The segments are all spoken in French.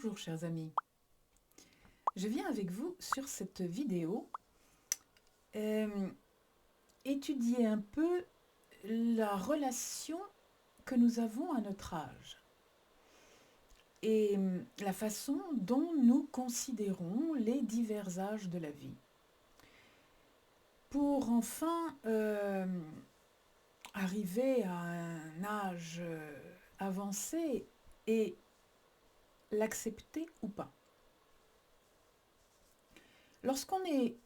Bonjour chers amis, je viens avec vous sur cette vidéo étudier un peu la relation que nous avons à notre âge et la façon dont nous considérons les divers âges de la vie. Pour enfin arriver à un âge avancé et l'accepter ou pas. Lorsqu'on est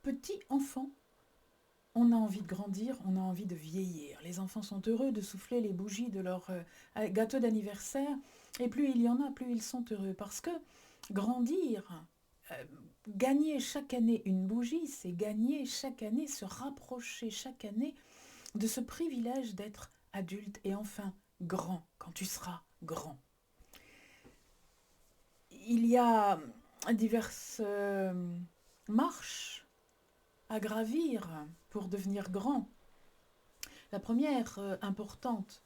petit enfant, on a envie de grandir, on a envie de vieillir. Les enfants sont heureux de souffler les bougies de leur gâteau d'anniversaire. Et plus il y en a, plus ils sont heureux. Parce que grandir, gagner chaque année une bougie, c'est gagner chaque année, se rapprocher chaque année de ce privilège d'être adulte et enfin grand, quand tu seras grand. Il y a diverses marches à gravir pour devenir grand. La première importante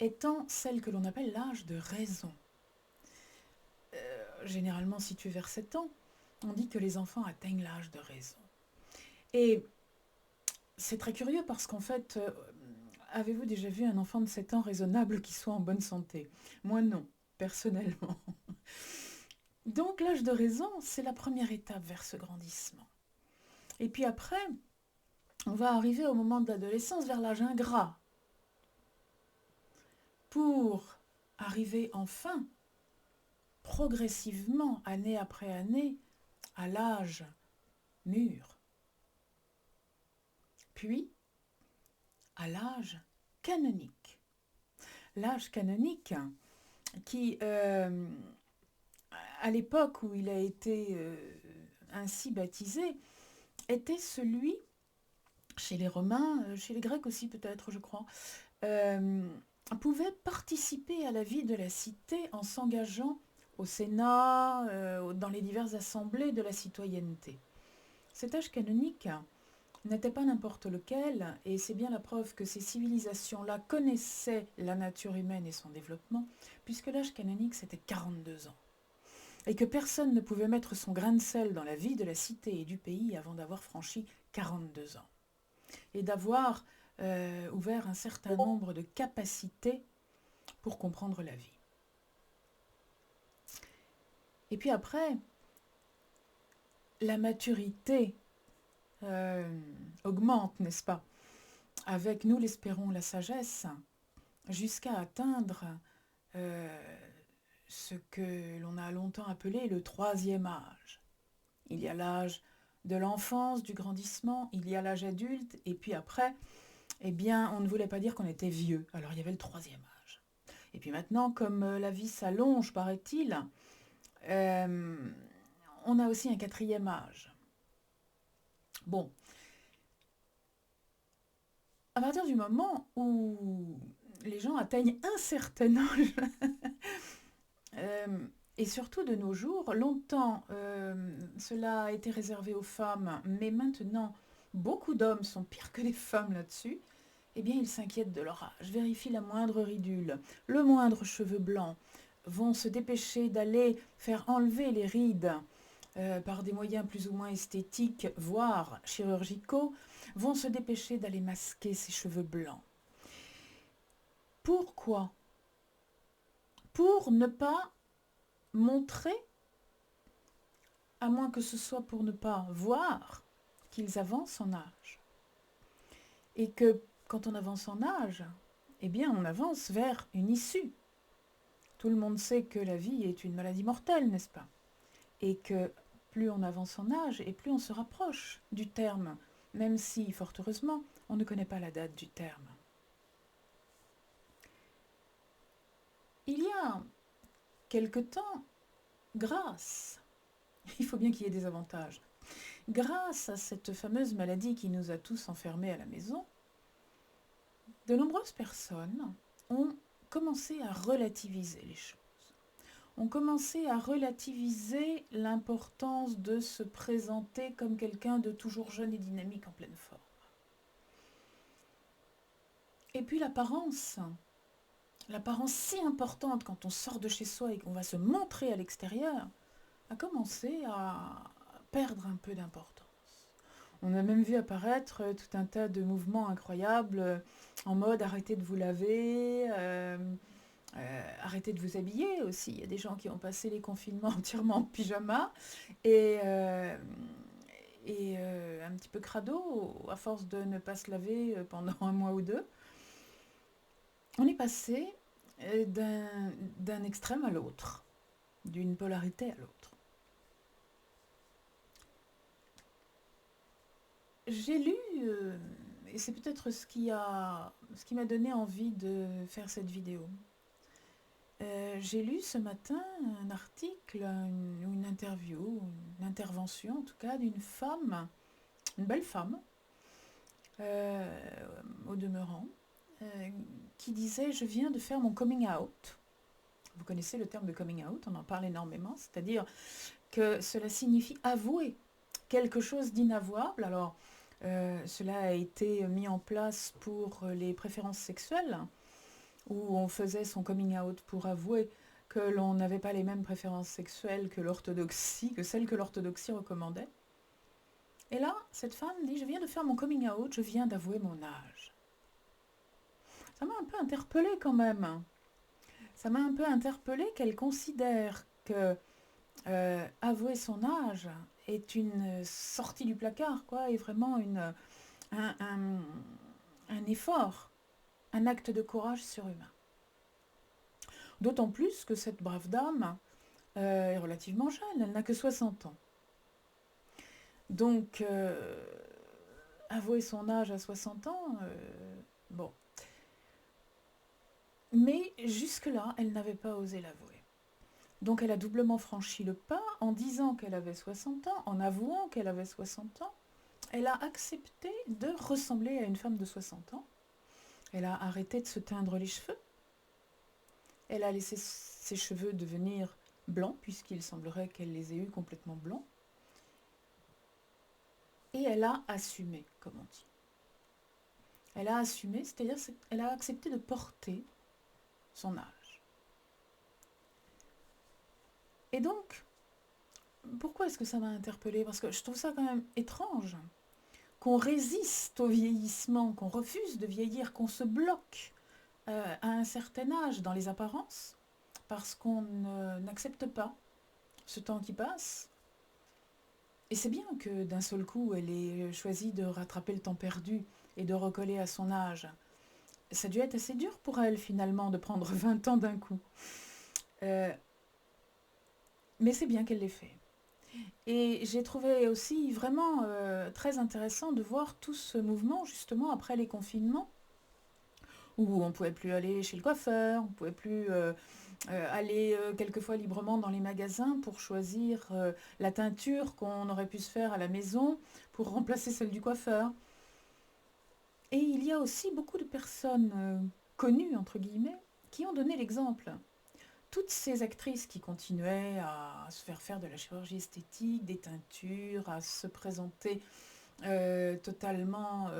étant celle que l'on appelle l'âge de raison. Généralement situé vers 7 ans, on dit que les enfants atteignent l'âge de raison. Et c'est très curieux parce qu'en fait, avez-vous déjà vu un enfant de 7 ans raisonnable qui soit en bonne santé? Moi non, personnellement. Donc l'âge de raison, c'est la première étape vers ce grandissement. Et puis après, on va arriver au moment de l'adolescence vers l'âge ingrat. Pour arriver enfin, progressivement, année après année, à l'âge mûr. Puis, à l'âge canonique. L'âge canonique qui, à l'époque où il a été ainsi baptisé, était celui, chez les Romains, chez les Grecs aussi peut-être, je crois, pouvait participer à la vie de la cité en s'engageant au Sénat, dans les diverses assemblées de la citoyenneté. Cet âge canonique n'était pas n'importe lequel, et c'est bien la preuve que ces civilisations-là connaissaient la nature humaine et son développement, puisque l'âge canonique c'était 42 ans. Et que personne ne pouvait mettre son grain de sel dans la vie de la cité et du pays avant d'avoir franchi 42 ans. Et d'avoir ouvert un certain nombre de capacités pour comprendre la vie. Et puis après, la maturité augmente, n'est-ce pas? Avec, nous l'espérons, la sagesse, jusqu'à atteindre ce que l'on a longtemps appelé le troisième âge. Il y a l'âge de l'enfance, du grandissement, il y a l'âge adulte, et puis après, eh bien, on ne voulait pas dire qu'on était vieux, alors il y avait le troisième âge. Et puis maintenant, comme la vie s'allonge, paraît-il, on a aussi un quatrième âge. Bon, à partir du moment où les gens atteignent un certain âge, et surtout de nos jours, longtemps cela a été réservé aux femmes, mais maintenant beaucoup d'hommes sont pires que les femmes là-dessus, eh bien ils s'inquiètent de leur âge, vérifient la moindre ridule, le moindre cheveu blanc, vont se dépêcher d'aller faire enlever les rides par des moyens plus ou moins esthétiques, voire chirurgicaux, vont se dépêcher d'aller masquer ces cheveux blancs. Pourquoi? Pour ne pas montrer, à moins que ce soit pour ne pas voir, qu'ils avancent en âge. Et que quand on avance en âge, eh bien on avance vers une issue. Tout le monde sait que la vie est une maladie mortelle, n'est-ce pas? Et que plus on avance en âge et plus on se rapproche du terme, même si, fort heureusement, on ne connaît pas la date du terme. Il y a quelque temps, il faut bien qu'il y ait des avantages, grâce à cette fameuse maladie qui nous a tous enfermés à la maison, de nombreuses personnes ont commencé à relativiser les choses. Ont commencé à relativiser l'importance de se présenter comme quelqu'un de toujours jeune et dynamique en pleine forme. Et puis l'apparence l'apparence si importante quand on sort de chez soi et qu'on va se montrer à l'extérieur, a commencé à perdre un peu d'importance. On a même vu apparaître tout un tas de mouvements incroyables en mode arrêtez de vous laver, arrêtez de vous habiller aussi. Il y a des gens qui ont passé les confinements entièrement en pyjama et, euh, et un petit peu crado à force de ne pas se laver pendant un mois ou deux. On est passé d'un extrême à l'autre, d'une polarité à l'autre. J'ai lu, et c'est peut-être ce qui m'a donné envie de faire cette vidéo. J'ai lu ce matin un article, une interview, une intervention en tout cas, d'une femme, une belle femme, au demeurant, qui disait je viens de faire mon coming out. Vous connaissez le terme de coming out, on en parle énormément, c'est-à-dire que cela signifie avouer quelque chose d'inavouable. Alors, cela a été mis en place pour les préférences sexuelles, où on faisait son coming out pour avouer que l'on n'avait pas les mêmes préférences sexuelles que l'orthodoxie, que celles que l'orthodoxie recommandait. Et là, cette femme dit, je viens de faire mon coming out, je viens d'avouer mon âge. Ça m'a un peu interpellée quand même. Ça m'a un peu interpellée qu'elle considère que avouer son âge est une sortie du placard, quoi, et vraiment un, un, un effort, un acte de courage surhumain. D'autant plus que cette brave dame est relativement jeune, elle n'a que 60 ans. Donc, avouer son âge à 60 ans, bon. Mais jusque-là, elle n'avait pas osé l'avouer. Donc elle a doublement franchi le pas en disant qu'elle avait 60 ans, en avouant qu'elle avait 60 ans. Elle a accepté de ressembler à une femme de 60 ans. Elle a arrêté de se teindre les cheveux. Elle a laissé ses cheveux devenir blancs, puisqu'il semblerait qu'elle les ait eus complètement blancs. Et elle a assumé, comme on dit. Elle a assumé, c'est-à-dire qu'elle a accepté de porter son âge. Et donc, pourquoi est-ce que ça m'a interpellée? Parce que je trouve ça quand même étrange qu'on résiste au vieillissement, qu'on refuse de vieillir, qu'on se bloque à un certain âge dans les apparences, parce qu'on n'accepte pas ce temps qui passe. Et c'est bien que d'un seul coup, elle ait choisi de rattraper le temps perdu et de recoller à son âge. Ça a dû être assez dur pour elle, finalement, de prendre 20 ans d'un coup. Mais c'est bien qu'elle l'ait fait. Et j'ai trouvé aussi vraiment très intéressant de voir tout ce mouvement, justement, après les confinements, où on ne pouvait plus aller chez le coiffeur, on ne pouvait plus aller quelquefois librement dans les magasins pour choisir la teinture qu'on aurait pu se faire à la maison pour remplacer celle du coiffeur. Et il y a aussi beaucoup de personnes connues, entre guillemets, qui ont donné l'exemple. Toutes ces actrices qui continuaient à se faire de la chirurgie esthétique, des teintures, à se présenter totalement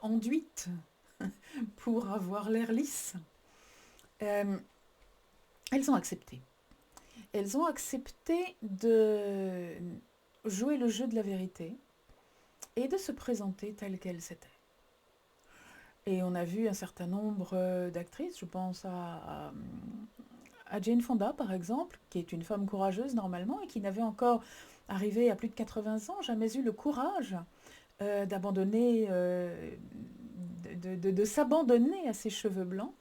enduites pour avoir l'air lisse, elles ont accepté. Elles ont accepté de jouer le jeu de la vérité et de se présenter telle qu'elles étaient. Et on a vu un certain nombre d'actrices, je pense à Jane Fonda par exemple, qui est une femme courageuse normalement et qui n'avait encore, arrivé à plus de 80 ans, jamais eu le courage d'abandonner, de s'abandonner à ses cheveux blancs.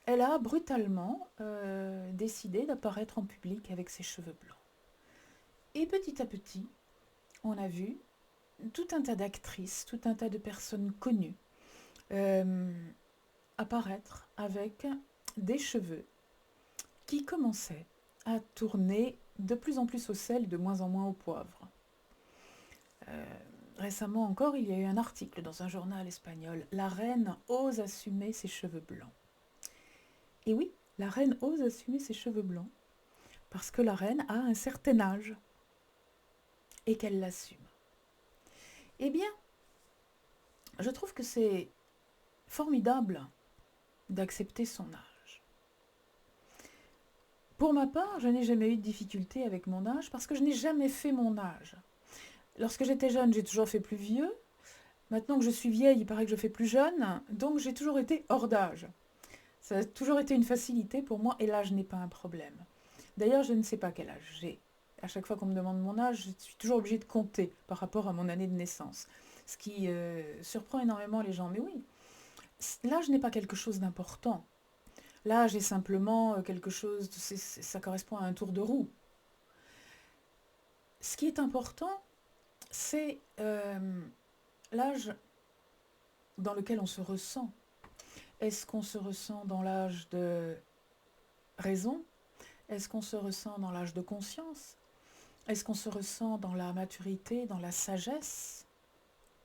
Elle a brutalement décidé d'apparaître en public avec ses cheveux blancs. Et petit à petit, on a vu tout un tas d'actrices, tout un tas de personnes connues apparaître avec des cheveux qui commençaient à tourner de plus en plus au sel et de moins en moins au poivre. Récemment encore, il y a eu un article dans un journal espagnol. La reine ose assumer ses cheveux blancs. Et oui, la reine ose assumer ses cheveux blancs parce que la reine a un certain âge et qu'elle l'assume. Eh bien, je trouve que c'est formidable d'accepter son âge. Pour ma part, je n'ai jamais eu de difficulté avec mon âge parce que je n'ai jamais fait mon âge. Lorsque j'étais jeune, j'ai toujours fait plus vieux. Maintenant que je suis vieille, il paraît que je fais plus jeune. Donc j'ai toujours été hors d'âge. Ça a toujours été une facilité pour moi et l'âge n'est pas un problème. D'ailleurs, je ne sais pas quel âge j'ai. À chaque fois qu'on me demande mon âge, je suis toujours obligée de compter par rapport à mon année de naissance. Ce qui surprend énormément les gens. Mais oui, l'âge n'est pas quelque chose d'important. L'âge est simplement quelque chose, ça correspond à un tour de roue. Ce qui est important, c'est l'âge dans lequel on se ressent. Est-ce qu'on se ressent dans l'âge de raison? Est-ce qu'on se ressent dans l'âge de conscience? Est-ce qu'on se ressent dans la maturité, dans la sagesse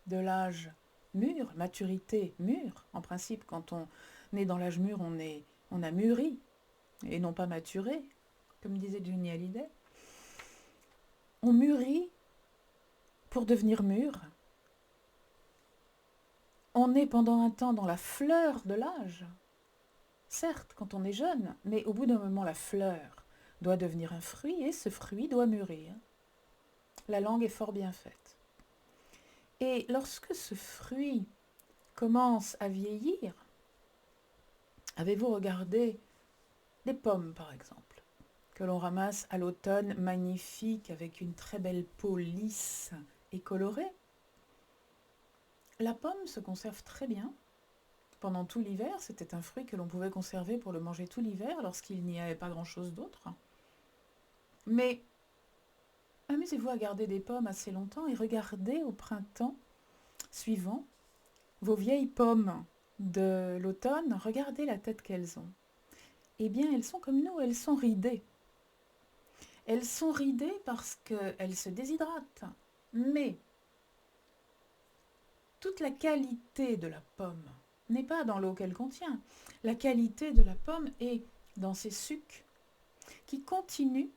de l'âge mûr? Maturité mûre, en principe, quand on est dans l'âge mûr, on a mûri et non pas maturé, comme disait Johnny Hallyday. On mûrit pour devenir mûr. On est pendant un temps dans la fleur de l'âge, certes, quand on est jeune, mais au bout d'un moment, la fleur doit devenir un fruit et ce fruit doit mûrir. La langue est fort bien faite. Et lorsque ce fruit commence à vieillir, avez-vous regardé des pommes, par exemple, que l'on ramasse à l'automne, magnifiques, avec une très belle peau lisse et colorée? La pomme se conserve très bien. Pendant tout l'hiver, c'était un fruit que l'on pouvait conserver pour le manger tout l'hiver lorsqu'il n'y avait pas grand-chose d'autre. Mais amusez-vous à garder des pommes assez longtemps et regardez au printemps suivant vos vieilles pommes de l'automne, regardez la tête qu'elles ont. Eh bien, elles sont comme nous, elles sont ridées. Elles sont ridées parce qu'elles se déshydratent. Mais toute la qualité de la pomme n'est pas dans l'eau qu'elle contient. La qualité de la pomme est dans ses sucs qui continuent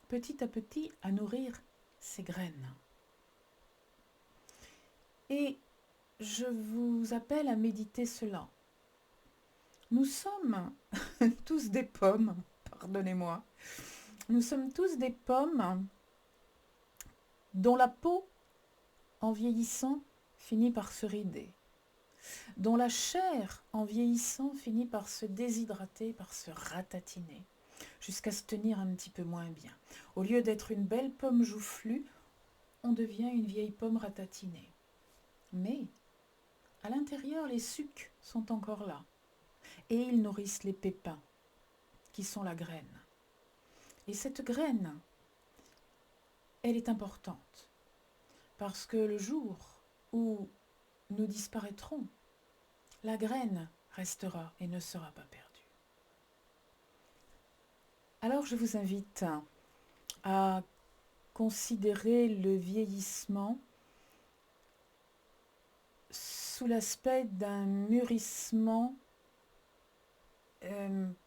petit à petit à nourrir ses graines. Et je vous appelle à méditer cela. Nous sommes tous des pommes, pardonnez-moi. Nous sommes tous des pommes dont la peau, en vieillissant, finit par se rider, dont la chair, en vieillissant, finit par se déshydrater, par se ratatiner, jusqu'à se tenir un petit peu moins bien. Au lieu d'être une belle pomme joufflue, on devient une vieille pomme ratatinée. Mais, à l'intérieur, les sucs sont encore là, et ils nourrissent les pépins, qui sont la graine. Et cette graine, elle est importante, parce que le jour où nous disparaîtrons, la graine restera et ne sera pas perdue. Alors je vous invite à considérer le vieillissement sous l'aspect d'un mûrissement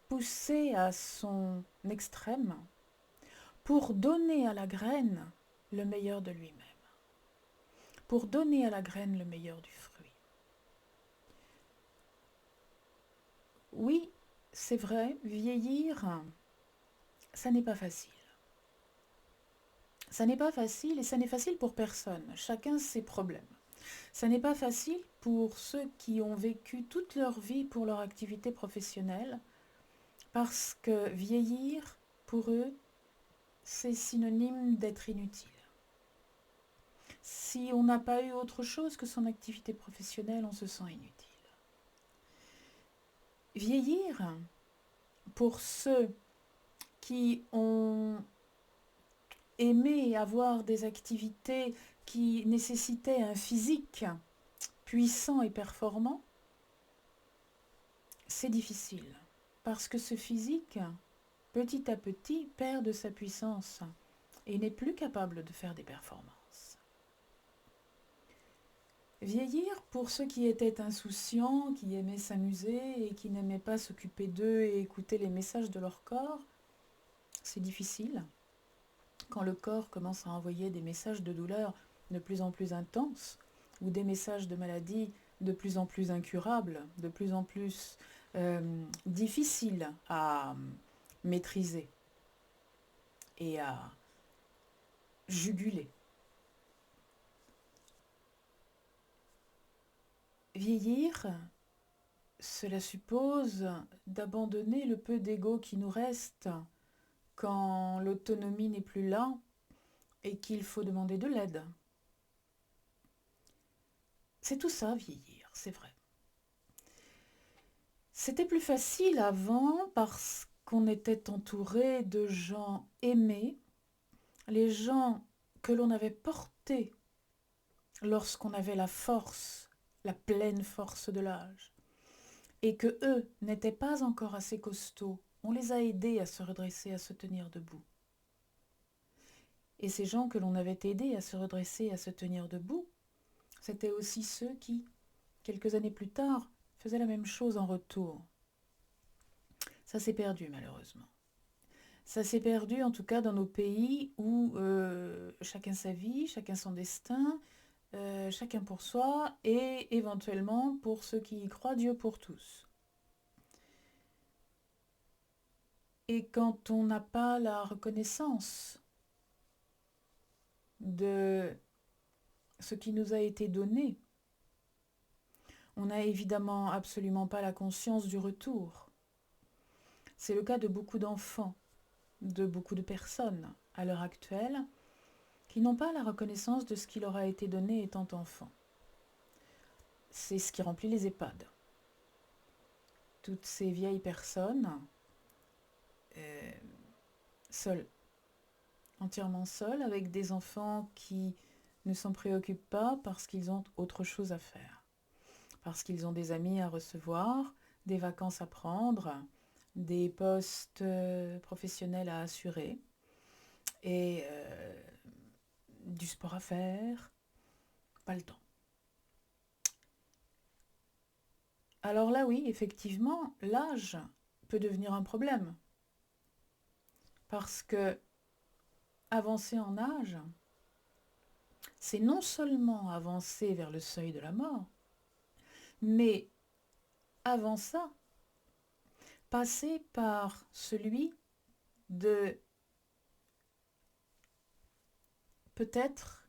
poussé à son extrême pour donner à la graine le meilleur de lui-même, pour donner à la graine le meilleur du fruit. Oui, c'est vrai, vieillir, ça n'est pas facile. Ça n'est pas facile et ça n'est facile pour personne. Chacun ses problèmes. Ça n'est pas facile pour ceux qui ont vécu toute leur vie pour leur activité professionnelle parce que vieillir, pour eux, c'est synonyme d'être inutile. Si on n'a pas eu autre chose que son activité professionnelle, on se sent inutile. Vieillir, pour ceux qui ont aimé avoir des activités qui nécessitaient un physique puissant et performant, c'est difficile. Parce que ce physique, petit à petit, perd de sa puissance et n'est plus capable de faire des performances. Vieillir, pour ceux qui étaient insouciants, qui aimaient s'amuser et qui n'aimaient pas s'occuper d'eux et écouter les messages de leur corps, c'est difficile. Quand le corps commence à envoyer des messages de douleur de plus en plus intenses ou des messages de maladie de plus en plus incurables, de plus en plus difficile à maîtriser et à juguler. Vieillir, cela suppose d'abandonner le peu d'ego qui nous reste quand l'autonomie n'est plus là et qu'il faut demander de l'aide. C'est tout ça, vieillir, c'est vrai. C'était plus facile avant parce qu'on était entouré de gens aimés, les gens que l'on avait portés lorsqu'on avait la force, la pleine force de l'âge, et que eux n'étaient pas encore assez costauds. On les a aidés à se redresser, à se tenir debout. Et ces gens que l'on avait aidés à se redresser, à se tenir debout, c'étaient aussi ceux qui, quelques années plus tard, faisaient la même chose en retour. Ça s'est perdu malheureusement. Ça s'est perdu en tout cas dans nos pays où chacun sa vie, chacun son destin, chacun pour soi et éventuellement pour ceux qui y croient, Dieu pour tous. Et quand on n'a pas la reconnaissance de ce qui nous a été donné, on n'a évidemment absolument pas la conscience du retour. C'est le cas de beaucoup d'enfants, de beaucoup de personnes à l'heure actuelle qui n'ont pas la reconnaissance de ce qui leur a été donné étant enfant. C'est ce qui remplit les EHPAD. Toutes ces vieilles personnes, seules, entièrement seules, avec des enfants qui ne s'en préoccupent pas parce qu'ils ont autre chose à faire. Parce qu'ils ont des amis à recevoir, des vacances à prendre, des postes professionnels à assurer et du sport à faire, pas le temps. Alors là, oui, effectivement, l'âge peut devenir un problème. Parce que avancer en âge, c'est non seulement avancer vers le seuil de la mort, mais avant ça, passer par celui de peut-être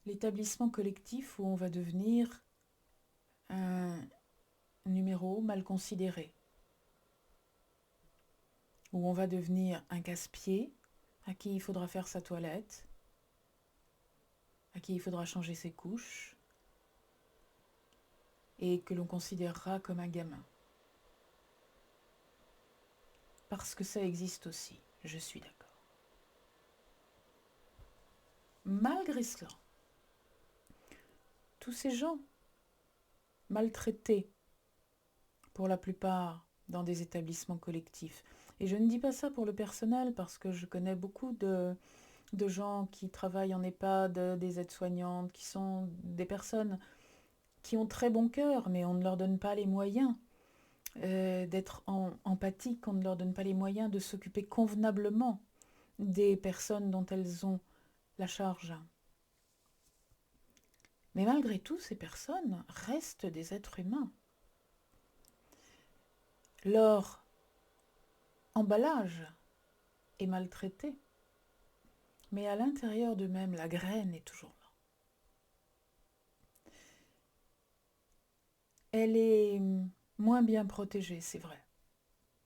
l'établissement collectif où on va devenir un numéro mal considéré, où on va devenir un casse-pied à qui il faudra faire sa toilette, à qui il faudra changer ses couches, et que l'on considérera comme un gamin. Parce que ça existe aussi, je suis d'accord. Malgré cela, tous ces gens maltraités, pour la plupart dans des établissements collectifs, et je ne dis pas ça pour le personnel parce que je connais beaucoup de gens qui travaillent en EHPAD, des aides-soignantes, qui sont des personnes qui ont très bon cœur, mais on ne leur donne pas les moyens d'être empathiques, on ne leur donne pas les moyens de s'occuper convenablement des personnes dont elles ont la charge. Mais malgré tout, ces personnes restent des êtres humains. Leur emballage est maltraité, mais à l'intérieur d'eux-mêmes, la graine est toujours là. Elle est moins bien protégée, c'est vrai,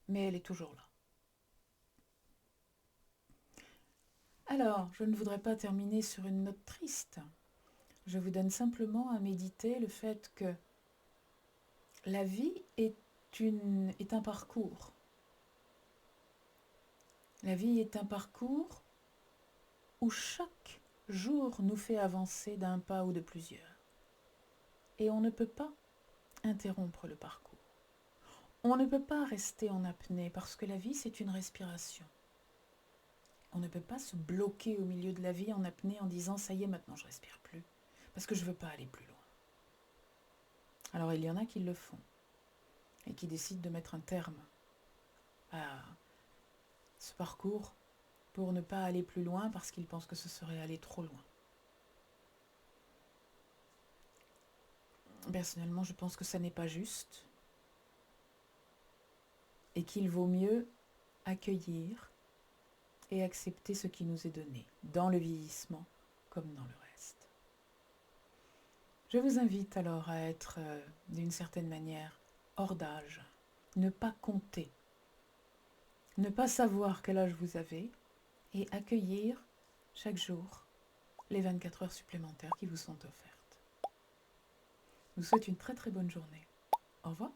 mais elle est toujours là. Alors, je ne voudrais pas terminer sur une note triste. Je vous donne simplement à méditer le fait que la vie est un parcours. La vie est un parcours où chaque jour nous fait avancer d'un pas ou de plusieurs. Et on ne peut pas interrompre le parcours. On ne peut pas rester en apnée parce que la vie, c'est une respiration. On ne peut pas se bloquer au milieu de la vie en apnée en disant « ça y est, maintenant je respire plus » parce que je ne veux pas aller plus loin. Alors il y en a qui le font et qui décident de mettre un terme à ce parcours pour ne pas aller plus loin parce qu'ils pensent que ce serait aller trop loin. Personnellement, je pense que ça n'est pas juste. et qu'il vaut mieux accueillir et accepter ce qui nous est donné, dans le vieillissement comme dans le reste. Je vous invite alors à être, d'une certaine manière, hors d'âge, ne pas compter, ne pas savoir quel âge vous avez et accueillir chaque jour les 24 heures supplémentaires qui vous sont offertes. Je vous souhaite une très très bonne journée. Au revoir.